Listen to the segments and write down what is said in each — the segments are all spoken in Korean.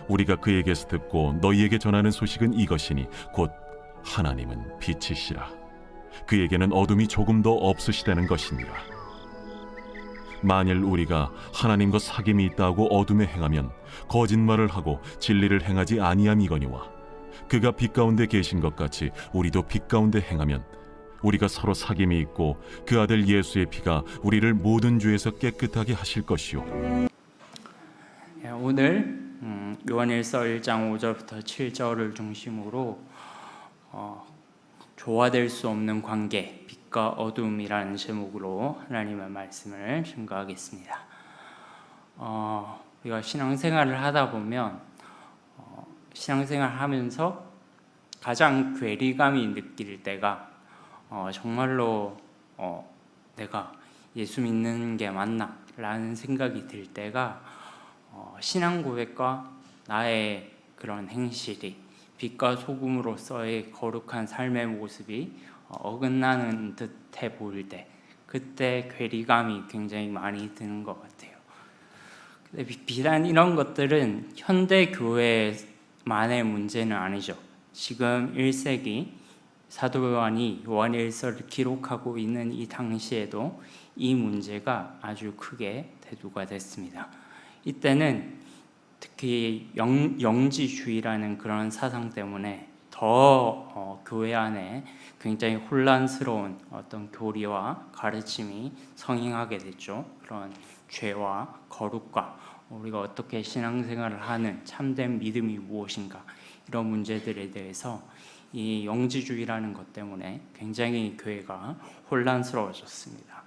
우리가 그에게서 듣고 너희에게 전하는 소식은 이것이니 곧 하나님은 빛이시라. 그에게는 어둠이 조금도 없으시다는 것이니라. 만일 우리가 하나님과 사귐이 있다고 어둠에 행하면 거짓말을 하고 진리를 행하지 아니함이거니와, 그가 빛 가운데 계신 것 같이 우리도 빛 가운데 행하면 우리가 서로 사귐이 있고 그 아들 예수의 피가 우리를 모든 죄에서 깨끗하게 하실 것이요. 오늘 요한일서 1장 5절부터 7절을 중심으로 조화될 수 없는 관계, 빛과 어둠이라는 제목으로 하나님의 말씀을 증거하겠습니다. 우리가 신앙생활을 하다 보면 신앙생활을 하면서 가장 괴리감이 느낄 때가 정말로 내가 예수 믿는 게 맞나? 라는 생각이 들 때가 신앙 고백과 나의 그런 행실이 빛과 소금으로서의 거룩한 삶의 모습이 어긋나는 듯해 보일 때, 그때 괴리감이 굉장히 많이 드는 것 같아요. 근데 비단 이런 것들은 현대 교회만의 문제는 아니죠. 지금 1세기 사도 요한이 요한일서를 기록하고 있는 이 당시에도 이 문제가 아주 크게 대두가 됐습니다. 이때는 특히 영지주의라는 그런 사상 때문에 더 교회 안에 굉장히 혼란스러운 어떤 교리와 가르침이 성행하게 됐죠. 그런 죄와 거룩과 우리가 어떻게 신앙생활을 하는 참된 믿음이 무엇인가, 이런 문제들에 대해서 이 영지주의라는 것 때문에 굉장히 교회가 혼란스러워졌습니다.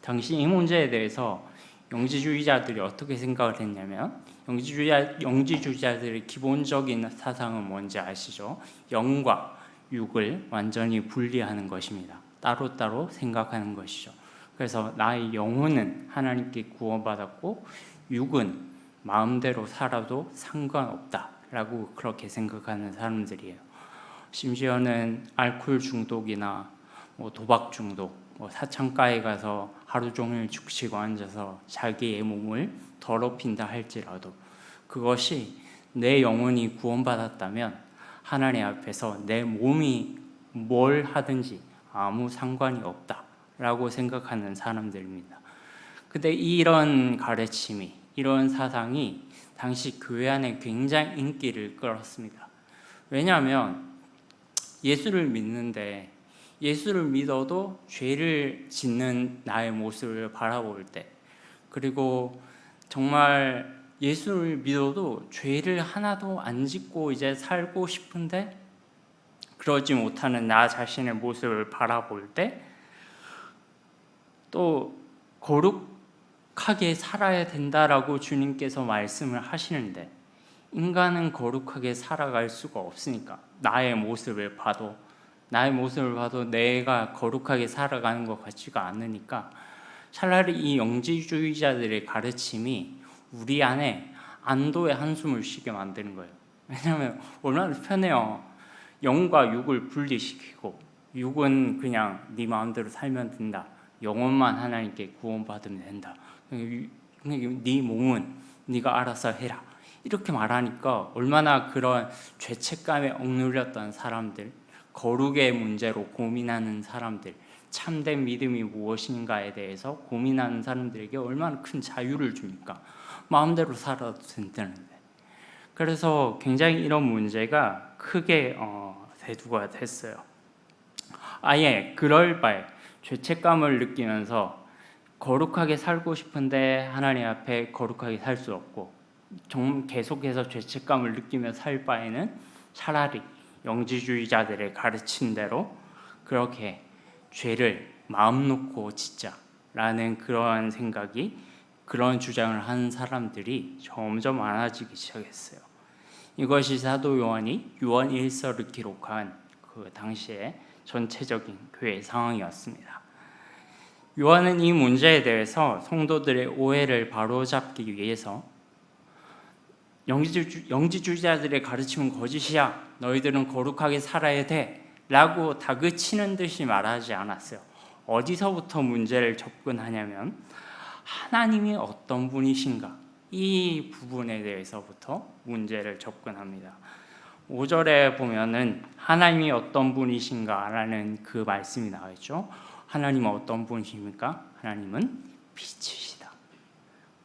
당시 이 문제에 대해서 영지주의자들이 어떻게 생각을 했냐면, 영지주의자들의 기본적인 사상은 뭔지 아시죠? 영과 육을 완전히 분리하는 것입니다. 따로따로 생각하는 것이죠. 그래서 나의 영혼은 하나님께 구원받았고 육은 마음대로 살아도 상관없다라고 그렇게 생각하는 사람들이에요. 심지어는 알코올 중독이나 도박 중독, 사창가에 가서 하루 종일 죽치고 앉아서 자기의 몸을 더럽힌다 할지라도 그것이 내 영혼이 구원받았다면 하나님 앞에서 내 몸이 뭘 하든지 아무 상관이 없다라고 생각하는 사람들입니다. 근데 이런 가르침이, 이런 사상이 당시 교회 안에 굉장히 인기를 끌었습니다. 왜냐하면 예수를 믿는데, 예수를 믿어도 죄를 짓는 나의 모습을 바라볼 때, 그리고 정말 예수를 믿어도 죄를 하나도 안 짓고 이제 살고 싶은데 그러지 못하는 나 자신의 모습을 바라볼 때, 또 거룩하게 살아야 된다라고 주님께서 말씀을 하시는데 인간은 거룩하게 살아갈 수가 없으니까, 나의 모습을 봐도 내가 거룩하게 살아가는 것 같지가 않으니까 차라리 이 영지주의자들의 가르침이 우리 안에 안도의 한숨을 쉬게 만드는 거예요. 왜냐하면 얼마나 편해요. 영과 육을 분리시키고, 육은 그냥 네 마음대로 살면 된다, 영혼만 하나님께 구원받으면 된다, 네 몸은 네가 알아서 해라, 이렇게 말하니까 얼마나 그런 죄책감에 억눌렸던 사람들, 거룩의 문제로 고민하는 사람들, 참된 믿음이 무엇인가에 대해서 고민하는 사람들에게 얼마나 큰 자유를 줍니까? 마음대로 살아도 된다는데. 그래서 굉장히 이런 문제가 크게 대두가 됐어요. 아예 그럴 바에 죄책감을 느끼면서 거룩하게 살고 싶은데 하나님 앞에 거룩하게 살 수 없고 계속해서 죄책감을 느끼며 살 바에는 차라리 영지주의자들의 가르침대로 그렇게 죄를 마음 놓고 짓자라는 그런 생각이, 그런 주장을 하는 사람들이 점점 많아지기 시작했어요. 이것이 사도 요한이 요한일서를 기록한 그 당시의 전체적인 교회 상황이었습니다. 요한은 이 문제에 대해서 성도들의 오해를 바로잡기 위해서 영지주의자들의 가르침은 거짓이야, 너희들은 거룩하게 살아야 돼 라고 다그치는 듯이 말하지 않았어요. 어디서부터 문제를 접근하냐면, 하나님이 어떤 분이신가, 이 부분에 대해서부터 문제를 접근합니다. 5절에 보면은 하나님이 어떤 분이신가라는 그 말씀이 나와 있죠. 하나님은 어떤 분이십니까? 하나님은 빛이시다.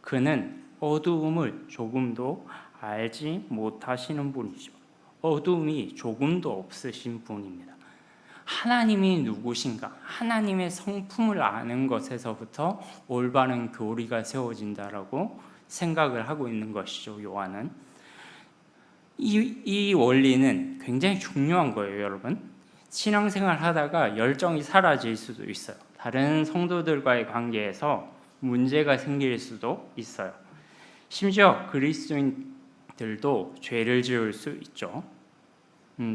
그는 어두움을 조금도 알지 못하시는 분이죠. 어두움이 조금도 없으신 분입니다. 하나님이 누구신가? 하나님의 성품을 아는 것에서부터 올바른 교리가 세워진다라고 생각을 하고 있는 것이죠. 요한은 이 원리는 굉장히 중요한 거예요, 여러분. 신앙생활 하다가 열정이 사라질 수도 있어요. 다른 성도들과의 관계에서 문제가 생길 수도 있어요. 심지어 그리스도인들도 죄를 지을 수 있죠.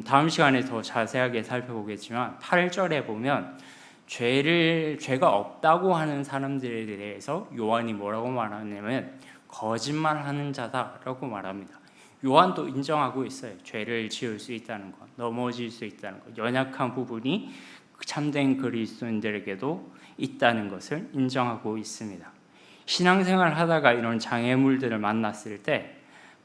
다음 시간에 더 자세하게 살펴보겠지만 8절에 보면 죄가 없다고 하는 사람들에 대해서 요한이 뭐라고 말하냐면 거짓말하는 자다라고 말합니다. 요한도 인정하고 있어요. 죄를 지을 수 있다는 것, 넘어질 수 있다는 것, 연약한 부분이 참된 그리스도인들에게도 있다는 것을 인정하고 있습니다. 신앙생활 하다가 이런 장애물들을 만났을 때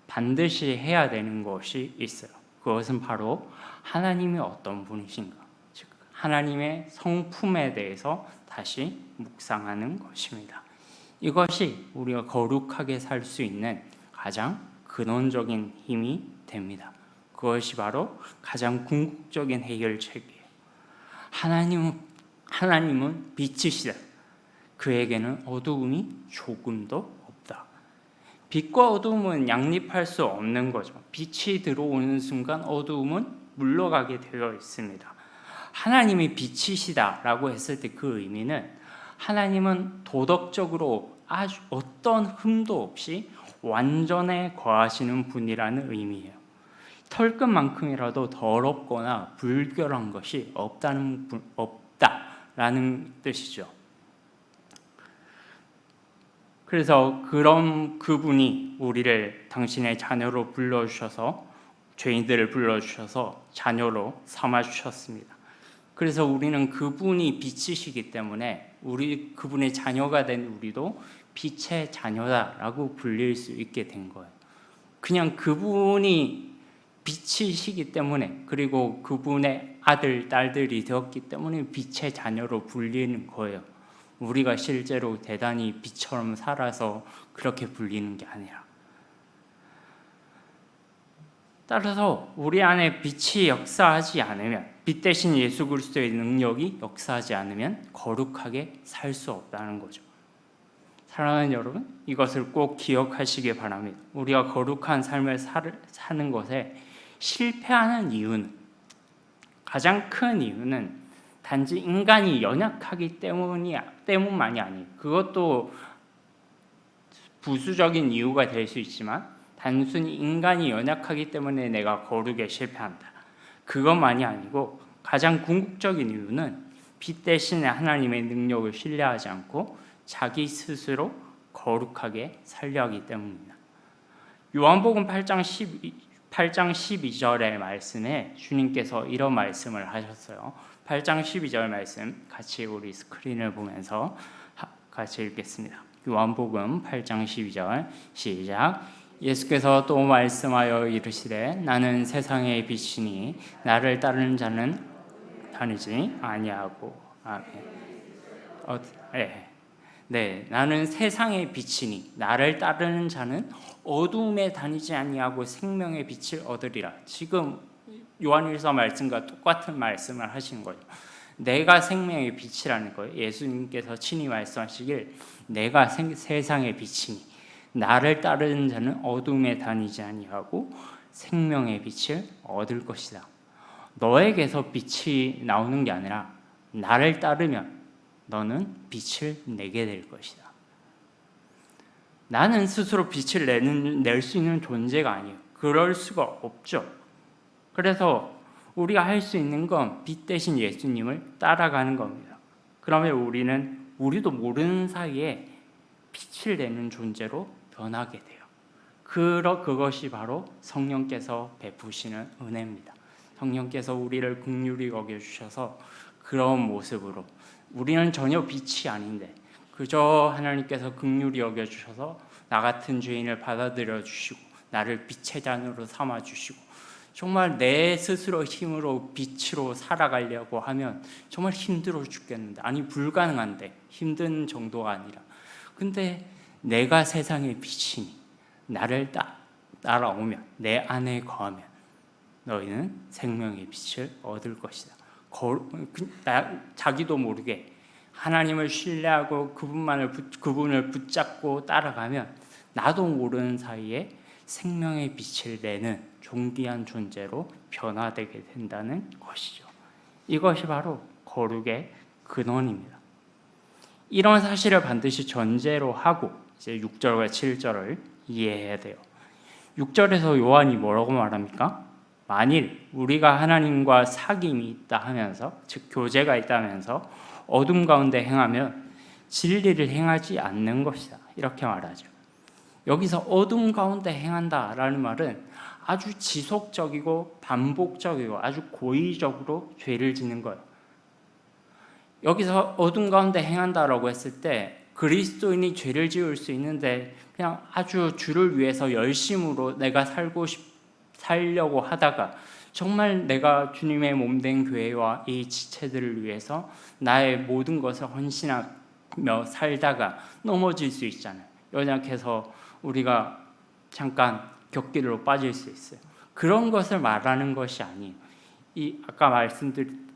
반드시 해야 되는 것이 있어요. 그것은 바로 하나님이 어떤 분이신가, 즉 하나님의 성품에 대해서 다시 묵상하는 것입니다. 이것이 우리가 거룩하게 살 수 있는 가장 근원적인 힘이 됩니다. 그것이 바로 가장 궁극적인 해결책이에요. 하나님은 빛이시다. 그에게는 어두움이 조금도 없다. 빛과 어두움은 양립할 수 없는 거죠. 빛이 들어오는 순간 어두움은 물러가게 되어 있습니다. 하나님이 빛이시다라고 했을 때 그 의미는 하나님은 도덕적으로 아주 어떤 흠도 없이 완전에 거하시는 분이라는 의미예요. 털끝만큼이라도 더럽거나 불결한 것이 없다라는 뜻이죠. 그래서 그런 그분이 우리를 당신의 자녀로 불러주셔서 죄인들을 불러주셔서 자녀로 삼아주셨습니다. 그래서 우리는 그분이 빛이시기 때문에 그분의 자녀가 된 우리도 빛의 자녀다라고 불릴 수 있게 된 거예요. 그냥 그분이 빛이시기 때문에, 그리고 그분의 아들, 딸들이 되었기 때문에 빛의 자녀로 불리는 거예요. 우리가 실제로 대단히 빛처럼 살아서 그렇게 불리는 게 아니라. 따라서 우리 안에 빛이 역사하지 않으면, 빛 대신 예수 그리스도의 능력이 역사하지 않으면 거룩하게 살 수 없다는 거죠. 사랑하는 여러분, 이것을 꼭 기억하시기 바랍니다. 우리가 거룩한 삶을 사는 것에 실패하는 이유는, 가장 큰 이유는 단지 인간이 연약하기 때문만이 아니에요. 그것도 부수적인 이유가 될 수 있지만 단순히 인간이 연약하기 때문에 내가 거룩에 실패한다, 그것만이 아니고 가장 궁극적인 이유는 빛 대신에 하나님의 능력을 신뢰하지 않고 자기 스스로 거룩하게 살려 하기 때문입니다. 요한복음 8장 12절의 말씀에 주님께서 이런 말씀을 하셨어요. 8장 12절 말씀 같이 우리 스크린을 보면서 같이 읽겠습니다. 요한복음 8장 12절 시작. 예수께서 또 말씀하여 이르시되 나는 세상의 빛이니 나를 따르는 자는 다니지 아니하고. 아멘. 네, 나는 세상의 빛이니 나를 따르는 자는 어두움에 다니지 아니하고 생명의 빛을 얻으리라. 지금 요한일서 말씀과 똑같은 말씀을 하신 거예요. 내가 생명의 빛이라는 거예요. 예수님께서 친히 말씀하시길 내가 세상의 빛이니 나를 따르는 자는 어둠에 다니지 아니하고 생명의 빛을 얻을 것이다. 너에게서 빛이 나오는 게 아니라 나를 따르면 너는 빛을 내게 될 것이다. 나는 스스로 빛을 낼 수 있는 존재가 아니에요. 그럴 수가 없죠. 그래서 우리가 할 수 있는 건 빛 대신 예수님을 따라가는 겁니다. 그러면 우리도 모르는 사이에 빛을 내는 존재로 변하게 돼요. 그것이 바로 성령께서 베푸시는 은혜입니다. 성령께서 우리를 긍휼히 여겨주셔서 그런 모습으로, 우리는 전혀 빛이 아닌데 그저 하나님께서 긍휼히 여겨주셔서 나 같은 죄인을 받아들여 주시고 나를 빛의 잔으로 삼아 주시고 정말 내 스스로 힘으로 빛으로 살아가려고 하면 정말 힘들어 죽겠는데, 아니 불가능한데, 힘든 정도가 아니라, 근데 내가 세상의 빛이니 나를 따라오면, 내 안에 거하면 너희는 생명의 빛을 얻을 것이다. 자기도 모르게 하나님을 신뢰하고 그분을 붙잡고 따라가면 나도 모르는 사이에 생명의 빛을 내는 존귀한 존재로 변화되게 된다는 것이죠. 이것이 바로 거룩의 근원입니다. 이런 사실을 반드시 전제로 하고 이제 6절과 7절을 이해해야 돼요. 6절에서 요한이 뭐라고 말합니까? 만일 우리가 하나님과 사귐이 있다 하면서, 즉 교제가 있다면서 어둠 가운데 행하면 진리를 행하지 않는 것이다, 이렇게 말하죠. 여기서 어둠 가운데 행한다라는 말은 아주 지속적이고 반복적이고 아주 고의적으로 죄를 짓는 거예요. 여기서 어둠 가운데 행한다라고 했을 때 그리스도인이 죄를 지을 수 있는데, 그냥 아주 주를 위해서 열심으로 내가 살려고 하다가 정말 내가 주님의 몸된 교회와 이 지체들을 위해서 나의 모든 것을 헌신하며 살다가 넘어질 수 있잖아요. 연약해서 우리가 잠깐 곁길로 빠질 수 있어요. 그런 것을 말하는 것이 아니에요.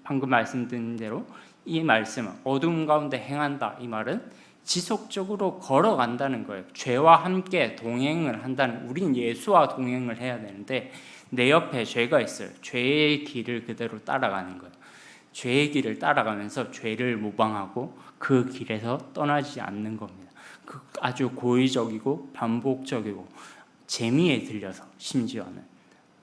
방금 말씀드린 대로 이 말씀은 어둠 가운데 행한다, 이 말은 지속적으로 걸어간다는 거예요. 죄와 함께 동행을 한다는, 우린 예수와 동행을 해야 되는데 내 옆에 죄가 있어요. 죄의 길을 그대로 따라가는 거예요. 죄의 길을 따라가면서 죄를 모방하고 그 길에서 떠나지 않는 겁니다. 아주 고의적이고 반복적이고 재미에 들려서, 심지어는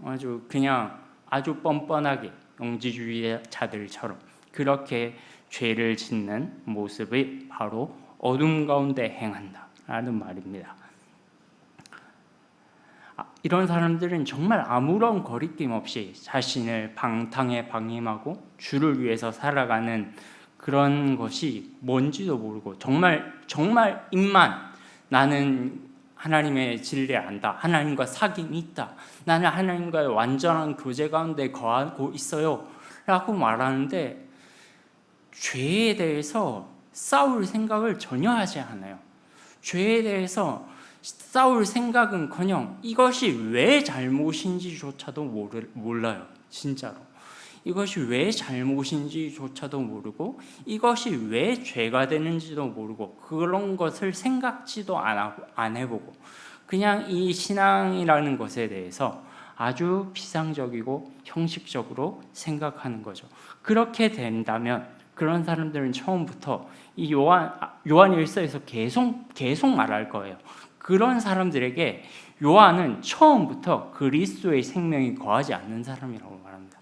아주 뻔뻔하게 영지주의자들처럼 그렇게 죄를 짓는 모습이 바로 어둠 가운데 행한다라는 말입니다. 이런 사람들은 정말 아무런 거리낌 없이 자신을 방탕에 방임하고 주를 위해서 살아가는 그런 것이 뭔지도 모르고 정말 입만 나는 하나님의 진리를 안다, 하나님과 사귐이 있다, 나는 하나님과의 완전한 교제 가운데 거하고 있어요 라고 말하는데 죄에 대해서 싸울 생각을 전혀 하지 않아요. 죄에 대해서 싸울 생각은커녕 이것이 왜 잘못인지조차도 몰라요. 진짜로 이것이 왜 잘못인지조차도 모르고 이것이 왜 죄가 되는지도 모르고 그런 것을 생각지도 안 해보고 그냥 이 신앙이라는 것에 대해서 아주 피상적이고 형식적으로 생각하는 거죠. 그렇게 된다면 그런 사람들은 처음부터 이 요한 일서에서 계속 말할 거예요. 그런 사람들에게 요한은 처음부터 그리스도의 생명이 거하지 않는 사람이라고 말합니다.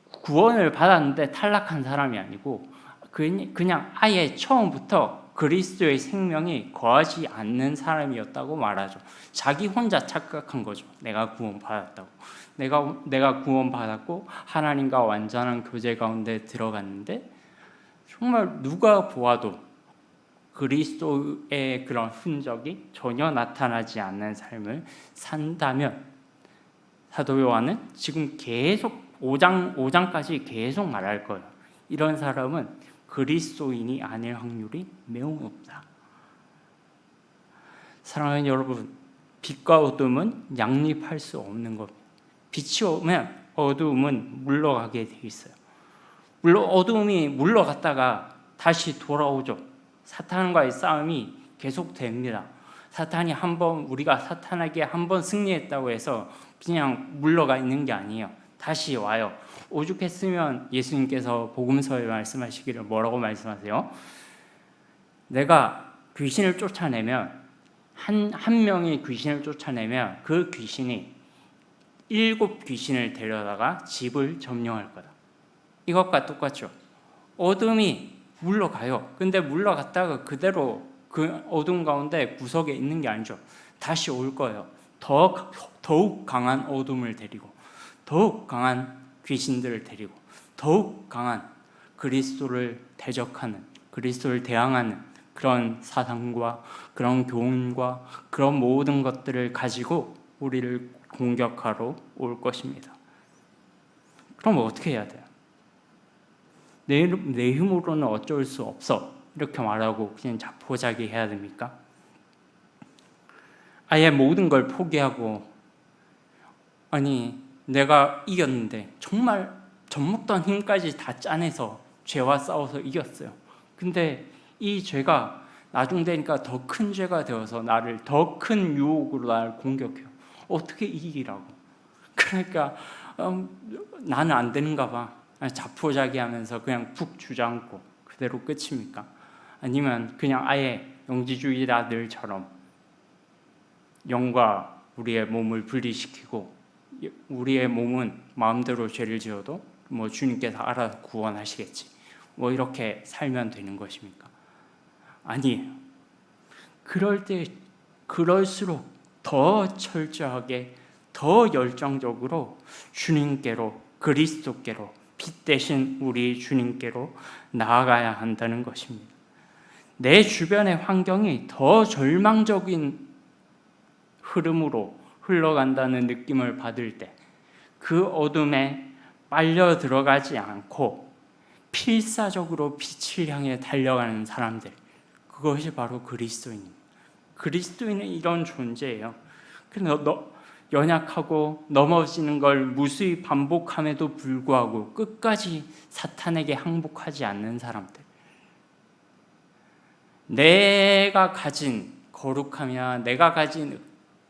구원을 받았는데 탈락한 사람이 아니고 그냥 아예 처음부터 그리스도의 생명이 거하지 않는 사람이었다고 말하죠. 자기 혼자 착각한 거죠. 내가 구원받았다고. 내가 구원받았고 하나님과 완전한 교제 가운데 들어갔는데 정말 누가 보아도 그리스도의 그런 흔적이 전혀 나타나지 않는 삶을 산다면 사도 요한은 지금 계속 5장까지 계속 말할 거예요. 이런 사람은 그리스도인이 아닐 확률이 매우 높다. 사랑하는 여러분, 빛과 어둠은 양립할 수 없는 겁니다. 빛이 오면 어둠은 물러가게 돼 있어요. 물론 어둠이 물러갔다가 다시 돌아오죠. 사탄과의 싸움이 계속됩니다. 사탄이 우리가 사탄에게 한번 승리했다고 해서 그냥 물러가 있는 게 아니에요. 다시 와요. 오죽했으면 예수님께서 복음서에 말씀하시기를 뭐라고 말씀하세요? 내가 귀신을 쫓아내면 한 명이 귀신을 쫓아내면 그 귀신이 7 귀신을 데려다가 집을 점령할 거다. 이것과 똑같죠. 어둠이 물러가요. 근데 물러갔다가 그대로 그 어둠 가운데 구석에 있는 게 아니죠. 다시 올 거예요. 더욱 강한 어둠을 데리고 더욱 강한 귀신들을 데리고 더욱 강한 그리스도를 대적하는, 그리스도를 대항하는 그런 사상과 그런 교훈과 그런 모든 것들을 가지고 우리를 공격하러 올 것입니다. 그럼 어떻게 해야 돼요? 내 힘으로는 어쩔 수 없어 이렇게 말하고 그냥 자포자기 해야 됩니까? 아예 모든 걸 포기하고, 아니 내가 이겼는데 정말 젖먹던 힘까지 다 짜내서 죄와 싸워서 이겼어요. 근데 이 죄가 나중 되니까 더 큰 죄가 되어서 나를 더 큰 유혹으로 나를 공격해요. 어떻게 이기라고? 그러니까 나는 안 되는가 봐. 자포자기하면서 그냥 푹 주저앉고 그대로 끝입니까? 아니면 그냥 아예 영지주의자들처럼 영과 우리의 몸을 분리시키고 우리의 몸은 마음대로 죄를 지어도 뭐 주님께서 알아서 구원하시겠지, 뭐 이렇게 살면 되는 것입니까? 아니에요. 그럴수록 더 철저하게, 더 열정적으로 주님께로, 그리스도께로, 빛 대신 우리 주님께로 나아가야 한다는 것입니다. 내 주변의 환경이 더 절망적인 흐름으로 흘러간다는 느낌을 받을 때 그 어둠에 빨려 들어가지 않고 필사적으로 빛을 향해 달려가는 사람들, 그것이 바로 그리스도인입니다. 그리스도인은 이런 존재예요. 그래서 연약하고 넘어지는 걸 무수히 반복함에도 불구하고 끝까지 사탄에게 항복하지 않는 사람들, 내가 가진 거룩함이나 내가 가진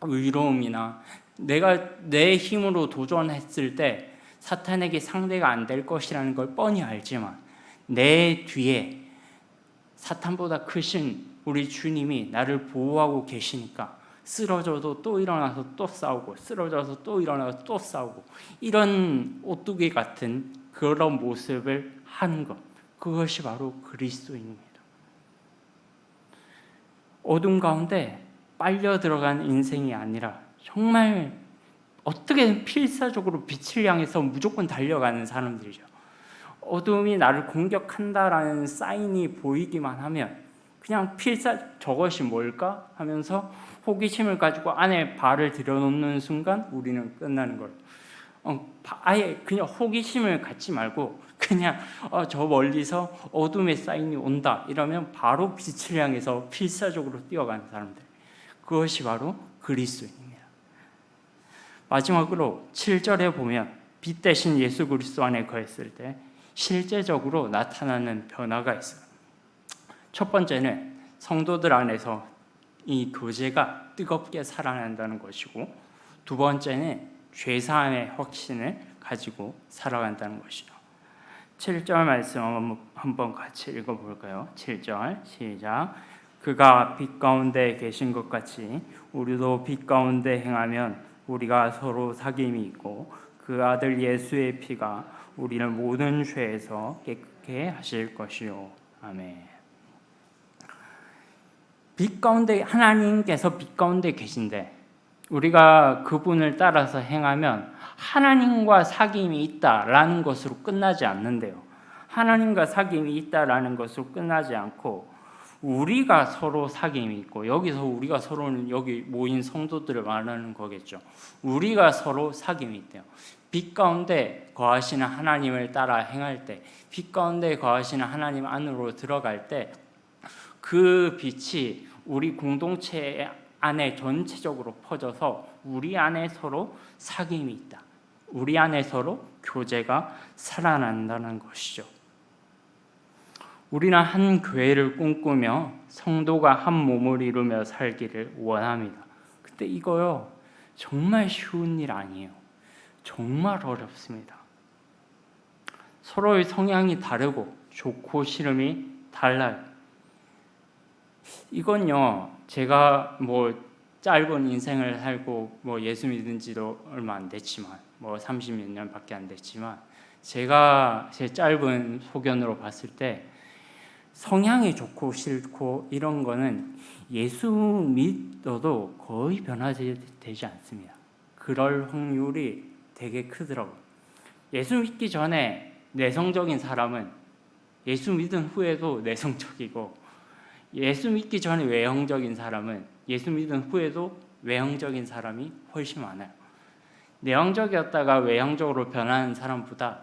의로움이나 내가 내 힘으로 도전했을 때 사탄에게 상대가 안 될 것이라는 걸 뻔히 알지만 내 뒤에 사탄보다 크신 우리 주님이 나를 보호하고 계시니까 쓰러져도 또 일어나서 또 싸우고, 쓰러져서 또 일어나서 또 싸우고, 이런 오뚜기 같은 그런 모습을 하는 것, 그것이 바로 그리스도입니다. 어둠 가운데 빨려 들어간 인생이 아니라 정말 어떻게든 필사적으로 빛을 향해서 무조건 달려가는 사람들이죠. 어둠이 나를 공격한다라는 사인이 보이기만 하면 그냥 저것이 뭘까 하면서 호기심을 가지고 안에 발을 들여놓는 순간 우리는 끝나는 거예요. 아예 그냥 호기심을 갖지 말고 그냥 저 멀리서 어둠의 사인이 온다 이러면 바로 빛을 향해서 필사적으로 뛰어가는 사람들, 그것이 바로 그리스도입니다. 마지막으로 7절에 보면 빛 대신 예수 그리스도 안에 거했을 때 실제적으로 나타나는 변화가 있어요. 첫 번째는 성도들 안에서 이 교제가 뜨겁게 살아난다는 것이고, 두 번째는 죄사함의 확신을 가지고 살아간다는 것이죠. 7절 말씀 한번 같이 읽어볼까요? 7절 시작. 그가 빛 가운데 계신 것 같이 우리도 빛 가운데 행하면 우리가 서로 사귐이 있고 그 아들 예수의 피가 우리를 모든 죄에서 깨끗게 하실 것이요. 아멘. 빛 가운데, 하나님께서 빛 가운데 계신데 우리가 그분을 따라서 행하면 하나님과 사귐이 있다라는 것으로 끝나지 않는데요. 하나님과 사귐이 있다라는 것으로 끝나지 않고 우리가 서로 사귐이 있고, 여기서 우리가 서로는 여기 모인 성도들을 말하는 거겠죠. 우리가 서로 사귐이 있대요. 빛 가운데 거하시는 하나님을 따라 행할 때, 빛 가운데 거하시는 하나님 안으로 들어갈 때 그 빛이 우리 공동체 안에 전체적으로 퍼져서 우리 안에 서로 사귐이 있다, 우리 안에 서로 교제가 살아난다는 것이죠. 우리는 한 교회를 꿈꾸며 성도가 한 몸을 이루며 살기를 원합니다. 근데 이거요 정말 쉬운 일 아니에요. 정말 어렵습니다. 서로의 성향이 다르고 좋고 싫음이 달라요. 이건요 제가 뭐 짧은 인생을 살고 뭐 예수 믿은 지도 얼마 안 됐지만, 뭐 30몇 년밖에 안 됐지만, 제가 제 짧은 소견으로 봤을 때 성향이 좋고 싫고 이런 거는 예수 믿어도 거의 변화되지 않습니다. 그럴 확률이 되게 크더라고요. 예수 믿기 전에 내성적인 사람은 예수 믿은 후에도 내성적이고, 예수 믿기 전에 외형적인 사람은 예수 믿은 후에도 외형적인 사람이 훨씬 많아요. 내형적이었다가 외형적으로 변하는 사람보다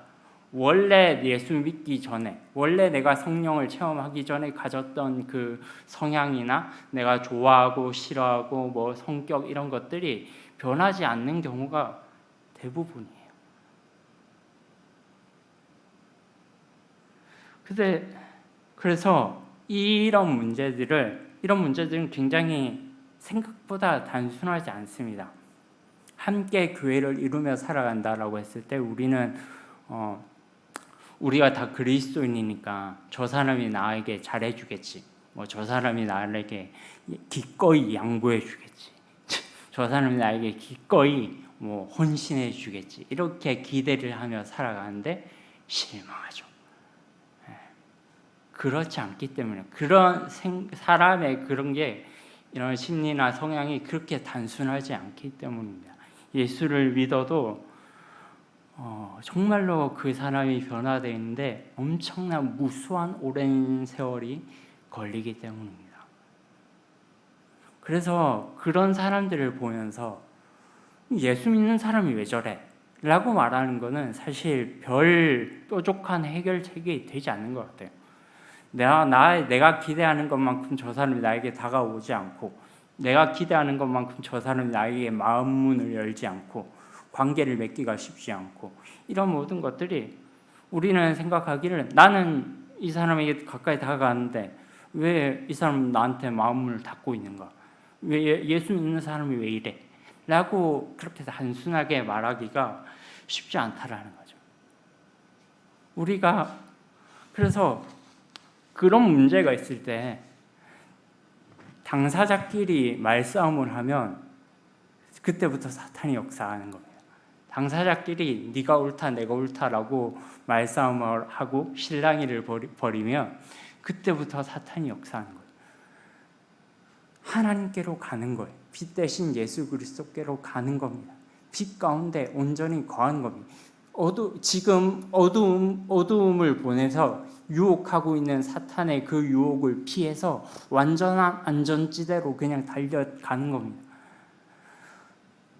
원래 예수 믿기 전에, 원래 내가 성령을 체험하기 전에 가졌던 그 성향이나 내가 좋아하고 싫어하고 뭐 성격 이런 것들이 변하지 않는 경우가 대부분이에요. 그래서 이런 문제들은 굉장히 생각보다 단순하지 않습니다. 함께 교회를 이루며 살아간다라고 했을 때 우리가 다 그리스도인이니까 저 사람이 나에게 잘해주겠지, 뭐 저 사람이 나에게 기꺼이 양보해주겠지, 저 사람이 나에게 기꺼이 뭐 헌신해주겠지, 이렇게 기대를 하며 살아가는데 실망하죠. 그렇지 않기 때문에 그런 사람의 그런 게 이런 심리나 성향이 그렇게 단순하지 않기 때문입니다. 예수를 믿어도 정말로 그 사람이 변화되는데 엄청난 무수한 오랜 세월이 걸리기 때문입니다. 그래서 그런 사람들을 보면서 예수 믿는 사람이 왜 저래? 라고 말하는 것은 사실 별 뾰족한 해결책이 되지 않는 것 같아요. 내가 기대하는 것만큼 저 사람이 나에게 다가오지 않고, 내가 기대하는 것만큼 저 사람이 나에게 마음 문을 열지 않고, 관계를 맺기가 쉽지 않고, 이런 모든 것들이 우리는 생각하기를 나는 이 사람에게 가까이 다가가는데 왜 이 사람은 나한테 마음을 닫고 있는가? 왜 예수 믿는 사람이 왜 이래? 라고 그렇게 단순하게 말하기가 쉽지 않다라는 거죠. 우리가 그래서 그런 문제가 있을 때 당사자끼리 말싸움을 하면 그때부터 사탄이 역사하는 겁니다. 당사자끼리 네가 옳다 내가 옳다라고 말싸움을 하고 실랑이를 벌이면 그때부터 사탄이 역사하는 거예요. 하나님께로 가는 거예요. 빛 대신 예수 그리스도께로 가는 겁니다. 빛 가운데 온전히 거하는 겁니다. 지금 어두움을 보내서 유혹하고 있는 사탄의 그 유혹을 피해서 완전한 안전지대로 그냥 달려가는 겁니다.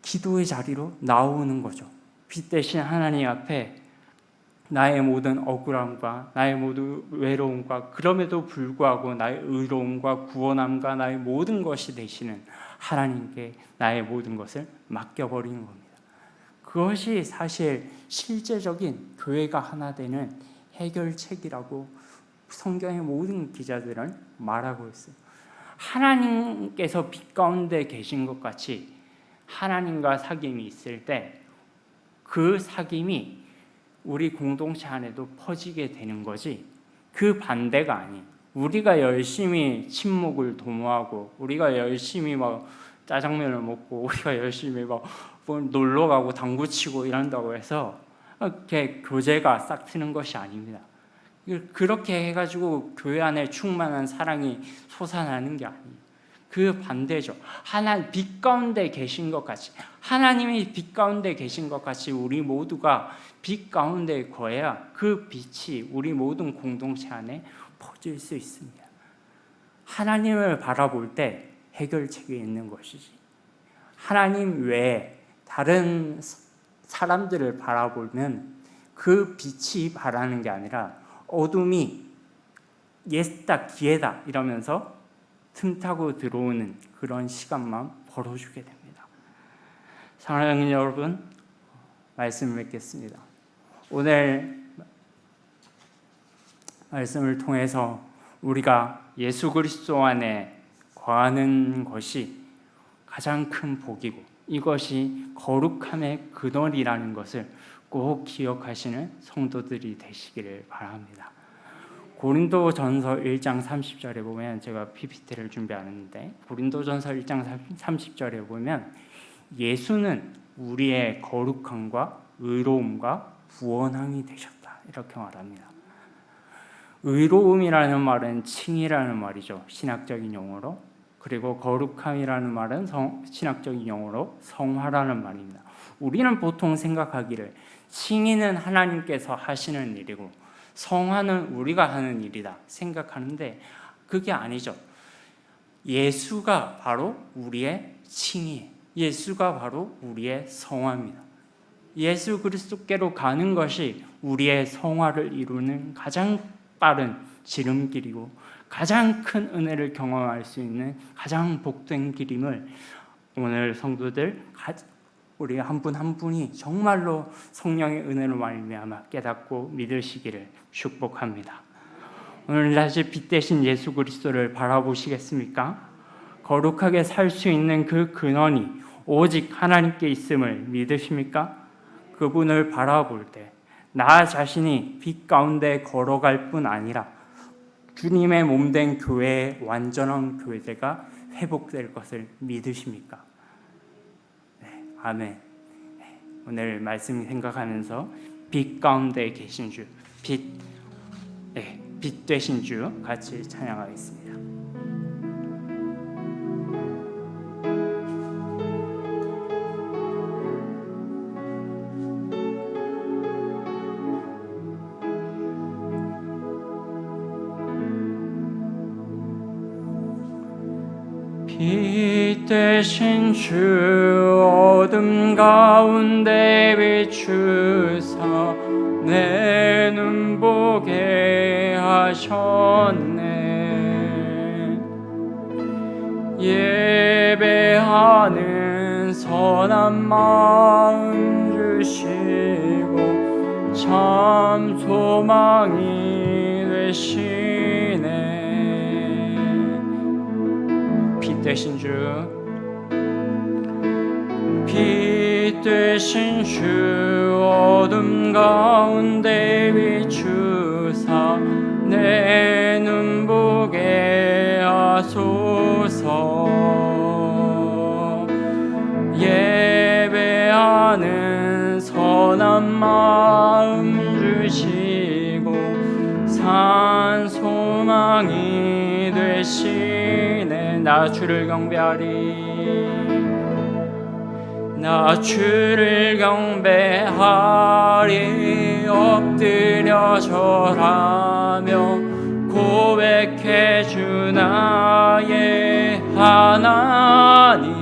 기도의 자리로 나오는 거죠. 빛 대신 하나님 앞에 나의 모든 억울함과 나의 모든 외로움과 그럼에도 불구하고 나의 의로움과 구원함과 나의 모든 것이 되시는 하나님께 나의 모든 것을 맡겨버리는 겁니다. 그것이 사실 실제적인 교회가 하나 되는 해결책이라고 성경의 모든 기자들은 말하고 있어요. 하나님께서 빛 가운데 계신 것 같이 하나님과 사귐이 있을 때 그 사귐이 우리 공동체 안에도 퍼지게 되는 거지, 그 반대가 아니에요. 우리가 열심히 친목을 도모하고 우리가 열심히 막 짜장면을 먹고 우리가 열심히 막 놀러 가고 당구 치고 이런다고 해서 이렇게 교제가 싹 트는 것이 아닙니다. 그렇게 해가지고 교회 안에 충만한 사랑이 솟아나는 게 아니에요. 그 반대죠. 하나님 빛 가운데 계신 것 같이, 하나님이 빛 가운데 계신 것 같이 우리 모두가 빛 가운데 거해야 그 빛이 우리 모든 공동체 안에 퍼질 수 있습니다. 하나님을 바라볼 때 해결책이 있는 것이지, 하나님 외에 다른 사람들을 바라보면 그 빛이 바라는 게 아니라 어둠이 예스다 기회다 이러면서 틈타고 들어오는 그런 시간만 벌어주게 됩니다. 사랑하는 여러분, 말씀을 맺겠습니다. 오늘 말씀을 통해서 우리가 예수 그리스도 안에 거하는 것이 가장 큰 복이고 이것이 거룩함의 근원이라는 것을 꼭 기억하시는 성도들이 되시기를 바랍니다. 고린도전서 1장 30절에 보면, 제가 PPT를 준비하는데 고린도전서 1장 30절에 보면 예수는 우리의 거룩함과 의로움과 구원함이 되셨다 이렇게 말합니다. 의로움이라는 말은 칭이라는 말이죠, 신학적인 용어로. 그리고 거룩함이라는 말은 신학적인 용어로 성화라는 말입니다. 우리는 보통 생각하기를 칭의는 하나님께서 하시는 일이고 성화는 우리가 하는 일이다 생각하는데 그게 아니죠. 예수가 바로 우리의 칭이에요. 예수가 바로 우리의 성화입니다. 예수 그리스도께로 가는 것이 우리의 성화를 이루는 가장 빠른 지름길이고 가장 큰 은혜를 경험할 수 있는 가장 복된 길임을 오늘 성도들 우리 한 분 한 분이 정말로 성령의 은혜로 말미암아 깨닫고 믿으시기를 축복합니다. 오늘 다시 빛 대신 예수 그리스도를 바라보시겠습니까? 거룩하게 살 수 있는 그 근원이 오직 하나님께 있음을 믿으십니까? 그분을 바라볼 때 나 자신이 빛 가운데 걸어갈 뿐 아니라 주님의 몸된 교회의 완전한 교회가 회복될 것을 믿으십니까? 네, 아멘. 네, 오늘 말씀 생각하면서 빛 가운데 계신 주, 빛 되신 주 같이 찬양하겠습니다. 빛 되신 주 어둠 가운데 비추사 내 눈 보게 하셨네. 예배하는 선한 마음 주시고 참 소망이 되시네. 빛 되신 주, 빛 되신 주 어둠 가운데 비추사 내 눈 보게 하소서. 예배하는 선한 마음 주시고 산 소망이 되시네. 나 주를 경배하리. 나 주를 경배하리. 엎드려 절하며 고백해 주 나의 하나님.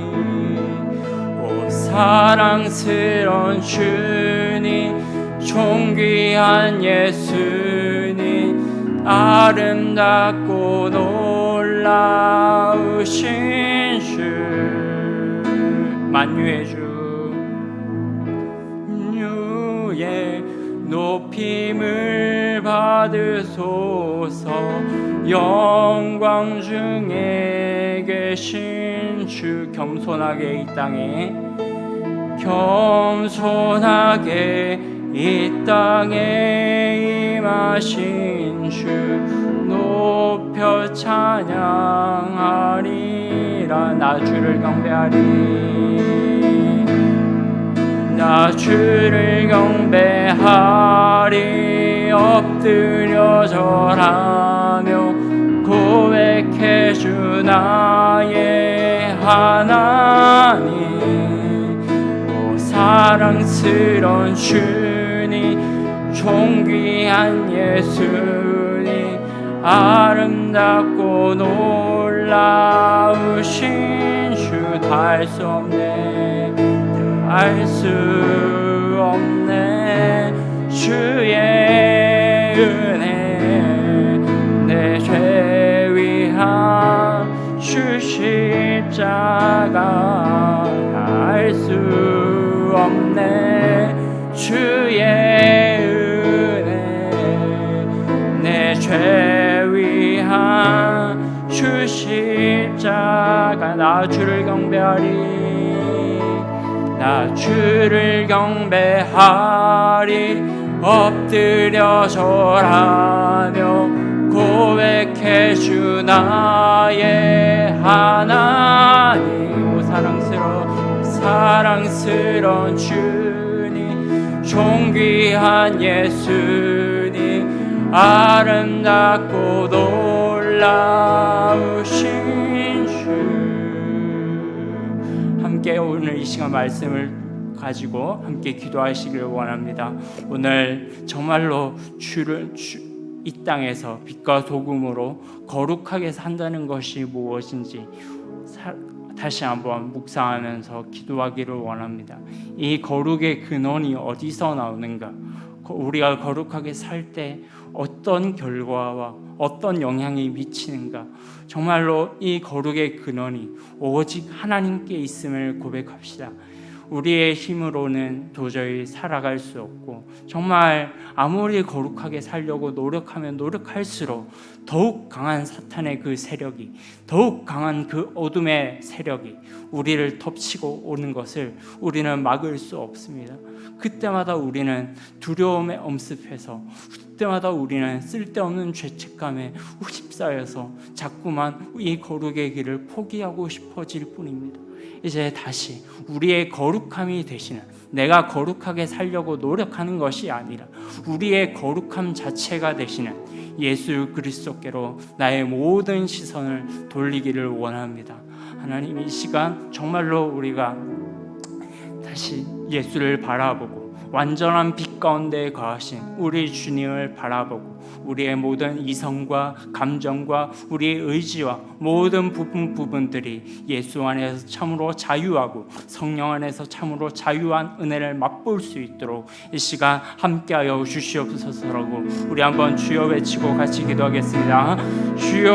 오 사랑스러운 주님, 존귀한 예수님, 아름답고 놀라우신 주, 만유의 주, 유의 높임을 받으소서. 영광 중에 계신 주, 겸손하게 이 땅에, 겸손하게 이 땅에 임하신 주, 높여 찬양하리라. 나 주를 경배하리. 나 주를 경배하리. 엎드려 절하며 고백해 주 나의 하나님. 오 사랑스러운 주님, 존귀한 예수님, 아름답고 놀라우신 주, 다 할 수 없네, 알 수 없네. 주의 은혜 내 죄 위한 주 십자가, 알 수 없네. 주의 은혜 내 죄 위한 주 십자가. 나 주를 경배하리. 나 주를 경배하리. 엎드려 절하며 고백해 주 나의 하나님. 오 사랑스러운 주님, 존귀한 예수님, 아름답고 놀라우신 주. 함께 오늘 이 시간 말씀을 가지고 함께 기도하시길 원합니다. 오늘 정말로 이 땅에서 빛과 소금으로 거룩하게 산다는 것이 무엇인지 다시 한번 묵상하면서 기도하기를 원합니다. 이 거룩의 근원이 어디서 나오는가? 우리가 거룩하게 살 때 어떤 결과와 어떤 영향이 미치는가? 정말로 이 거룩의 근원이 오직 하나님께 있음을 고백합시다. 우리의 힘으로는 도저히 살아갈 수 없고, 정말 아무리 거룩하게 살려고 노력하면 노력할수록 더욱 강한 사탄의 그 세력이, 더욱 강한 그 어둠의 세력이 우리를 덮치고 오는 것을 우리는 막을 수 없습니다. 그때마다 우리는 두려움에 엄습해서, 그때마다 우리는 쓸데없는 죄책감에 휩싸여서 자꾸만 이 거룩의 길을 포기하고 싶어질 뿐입니다. 이제 다시 우리의 거룩함이 되시는, 내가 거룩하게 살려고 노력하는 것이 아니라 우리의 거룩함 자체가 되시는 예수 그리스도께로 나의 모든 시선을 돌리기를 원합니다. 하나님, 이 시간 정말로 우리가 다시 예수를 바라보고 완전한 빛 가운데 거하신 우리 주님을 바라보고 우리의 모든 이성과 감정과 우리의 의지와 모든 부분들이 예수 안에서 참으로 자유하고 성령 안에서 참으로 자유한 은혜를 맛볼 수 있도록 이 시간 함께하여 주시옵소서라고 우리 한번 주여 외치고 같이 기도하겠습니다. 주여,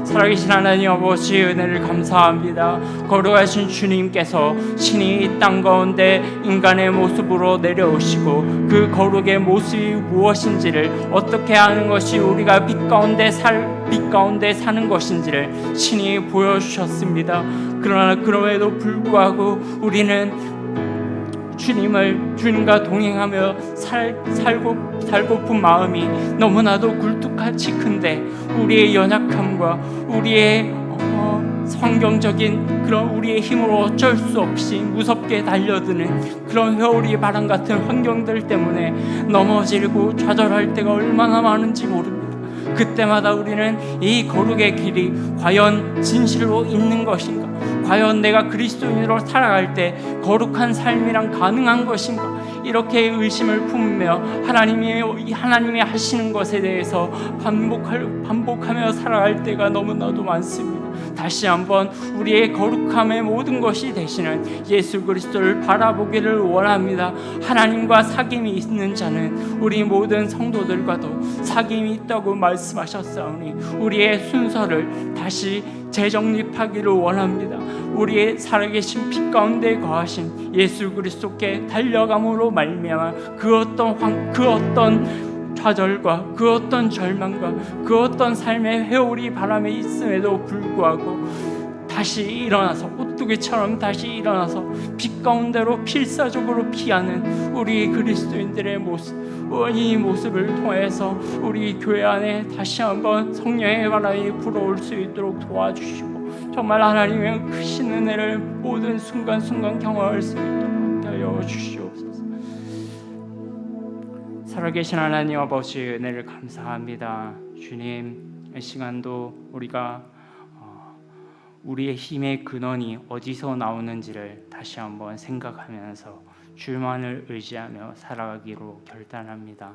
살아계신 하나님 아버지, 은혜를 감사합니다. 거룩하신 주님께서 친히 이 땅 가운데 인간의 모습으로 내려오시고 그 거룩의 모습이 무엇인지를, 어떻게 하는 것이 우리가 빛 가운데 사는 것인지를 친히 보여주셨습니다. 그러나 그럼에도 불구하고 우리는 주님과 동행하며 살고픈 마음이 너무나도 굴뚝같이 큰데, 우리의 연약함과 우리의 환경적인 그런 우리의 힘으로 어쩔 수 없이 무섭게 달려드는 그런 회오리 바람 같은 환경들 때문에 넘어지고 좌절할 때가 얼마나 많은지 모릅니다. 그때마다 우리는 이 거룩의 길이 과연 진실로 있는 것인가? 과연 내가 그리스도인으로 살아갈 때 거룩한 삶이란 가능한 것인가? 이렇게 의심을 품으며 하나님이 하시는 것에 대해서 반복하며 살아갈 때가 너무나도 많습니다. 다시 한번 우리의 거룩함의 모든 것이 되시는 예수 그리스도를 바라보기를 원합니다. 하나님과 사귐이 있는 자는 우리 모든 성도들과도 사귐이 있다고 말씀하셨사오니 우리의 순서를 다시 재정립하기를 원합니다. 우리의 살아계신 빛 가운데 거하신 예수 그리스도께 달려감으로 말미암아 그 어떤 좌절과 그 어떤 절망과 그 어떤 삶의 회오리 바람에 있음에도 불구하고 다시 일어나서, 오뚜기처럼 다시 일어나서 빛 가운데로 필사적으로 피하는 우리 그리스도인들의 모습, 이 모습을 통해서 우리 교회 안에 다시 한번 성령의 바람이 불어올 수 있도록 도와주시고, 정말 하나님의 크신 은혜를 모든 순간순간 경험할 수 있도록 하여 주시옵소서. 살아계신 하나님 아버지, 은혜를 감사합니다. 주님, 이 시간도 우리가 우리의 힘의 근원이 어디서 나오는지를 다시 한번 생각하면서 주만을 의지하며 살아가기로 결단합니다.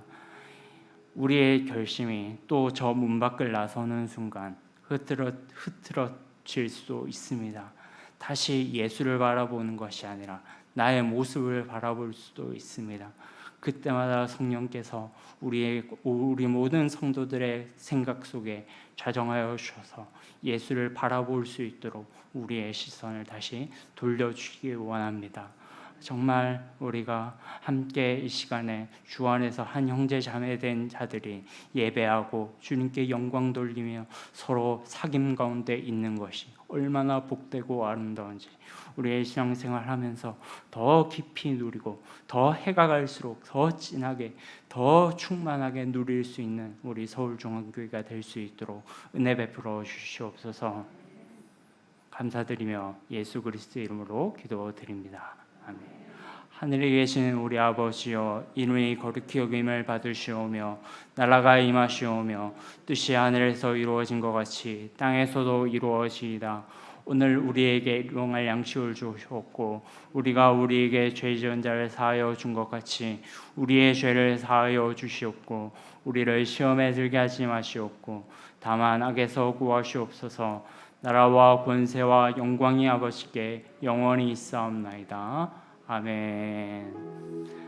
우리의 결심이 또 저 문 밖을 나서는 순간 흐트러질 수도 있습니다. 다시 예수를 바라보는 것이 아니라 나의 모습을 바라볼 수도 있습니다. 그때마다 성령께서 우리 모든 성도들의 생각 속에 좌정하여 주셔서 예수를 바라볼 수 있도록 우리의 시선을 다시 돌려주시기 원합니다. 정말 우리가 함께 이 시간에 주 안에서 한 형제 자매 된 자들이 예배하고 주님께 영광 돌리며 서로 사귐 가운데 있는 것이 얼마나 복되고 아름다운지 우리의 신앙생활 하면서 더 깊이 누리고 더 해가 갈수록 더 진하게 더 충만하게 누릴 수 있는 우리 서울중앙교회가 될 수 있도록 은혜 베풀어 주시옵소서. 감사드리며 예수 그리스도의 이름으로 기도드립니다. 아멘. 하늘에 계신 우리 아버지여, 이름이 거룩히 여김을 받으시오며 나라가 임하시오며 뜻이 하늘에서 이루어진 것 같이 땅에서도 이루어지이다. 오늘 우리에게 일용할 양식을 주셨고 우리가 우리에게 죄 지은 자를 사하여 준 것 같이 우리의 죄를 사하여 주시옵고 우리를 시험에 들게 하지 마시옵고 다만 악에서 구하시옵소서. 나라와 권세와 영광이 아버지께 영원히 있사옵나이다. 아멘.